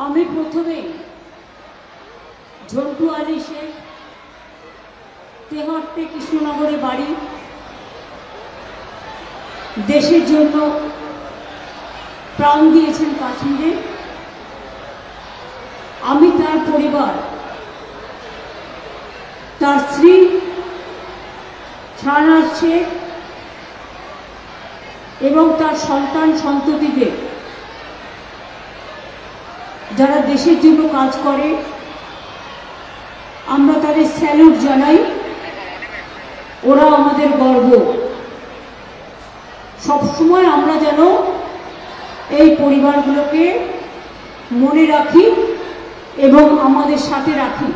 আমি প্রথমে ঝন্টু আলী শেখ, তেহট্টে কৃষ্ণনগরে বাড়ি, দেশের জন্য প্রাণ দিয়েছেন কাশ্মীরে। আমি তার পরিবার, তার স্ত্রী শাহনাজ শেখ এবং তার সন্তান সন্ততিদের, যারা দেশের জন্য কাজ করে, আমরা তাদের স্যালুট জানাই। ওরা আমাদের গর্ব। সবসময় আমরা যেন এই পরিবারগুলোকে মনে রাখি এবং আমাদের সাথে রাখি।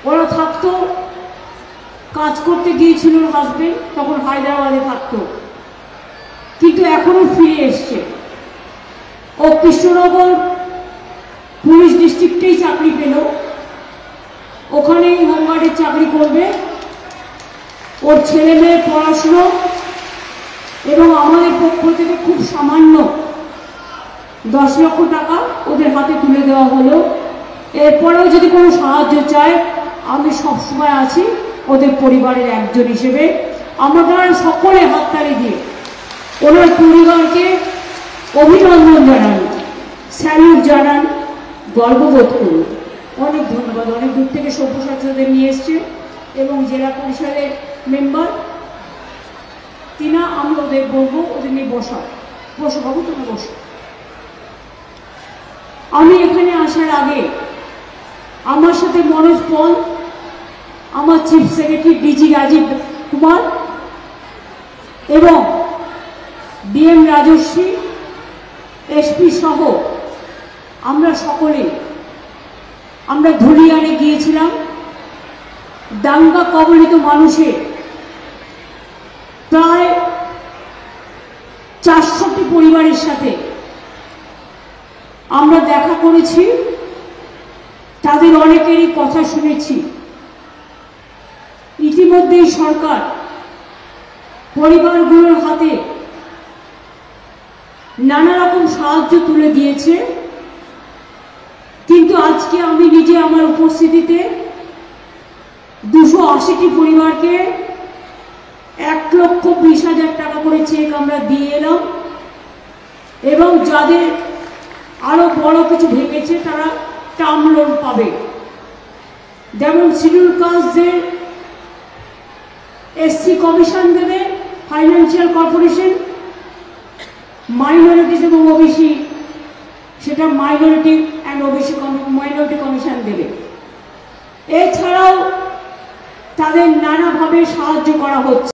ওরা থাকতো, কাজ করতে গিয়েছিল হাসবেন্ড, তখন হায়দ্রাবাদে থাকতো, কিন্তু এখনো ফিরে এসছে। ও কৃষ্ণনগর পুলিশ ডিস্ট্রিক্টেই চাকরি পেল, ওখানেই হোমগার্ডের চাকরি করবে। ওর ছেলে মেয়ে পড়াশুনো এবং আমাদের পক্ষ থেকে খুব সামান্য 10 লক্ষ টাকা ওদের হাতে তুলে দেওয়া হলো। এরপরেও যদি কোনো সাহায্য চায়, আমি সবসময় আছি ওদের পরিবারের একজন হিসেবে। আমরা সকলে হাততালি দিয়ে ওনার পরিবারকে অভিনন্দন জানান, স্যালুট জানান, গর্ববোধ করুন। অনেক ধন্যবাদ। অনেক দূর থেকে সভ্যসাচীদের নিয়ে এসছে এবং জেলা পরিষদের মেম্বার তিনা। আমি ওদের বলবো ওদের নিয়ে বসো বাবু, তুমি বসো। আমি এখানে আসার আগে আমার সাথে মনোজ পল, আমার chief secretary DG Rajiv Kumar এবং ডিএম রাজশ্রী, এসপি সহ আমরা সকলে আমরা ধুলিয়ানে গিয়েছিলাম। দাঙ্গা কবলিত মানুষের প্রায় 400টি পরিবারের সাথে আমরা দেখা করেছি, তাদের অনেকেরই কথা শুনেছি। ইতিমধ্যেই সরকার পরিবারগুলোর হাতে নানা রকম সাহায্য তুলে দিয়েছে, কিন্তু আজকে আমি নিজে আমার উপস্থিতিতে 280টি পরিবারকে 1,20,000 টাকা করে চেক আমরা দিয়ে এলাম এবং যাদের আরো বড় কিছু ভেঙেছে তারা টার্ম লোন পাবে। যেমন শিডিউল কাস্টদের এসসি কমিশন দেবে ফাইন্যান্সিয়াল কর্পোরেশন, মাইনরিটিস এবং ওবিসি সেটা minority and OBC minority commission দেবে। এছাড়াও তাদের নানাভাবে সাহায্য করা হচ্ছে।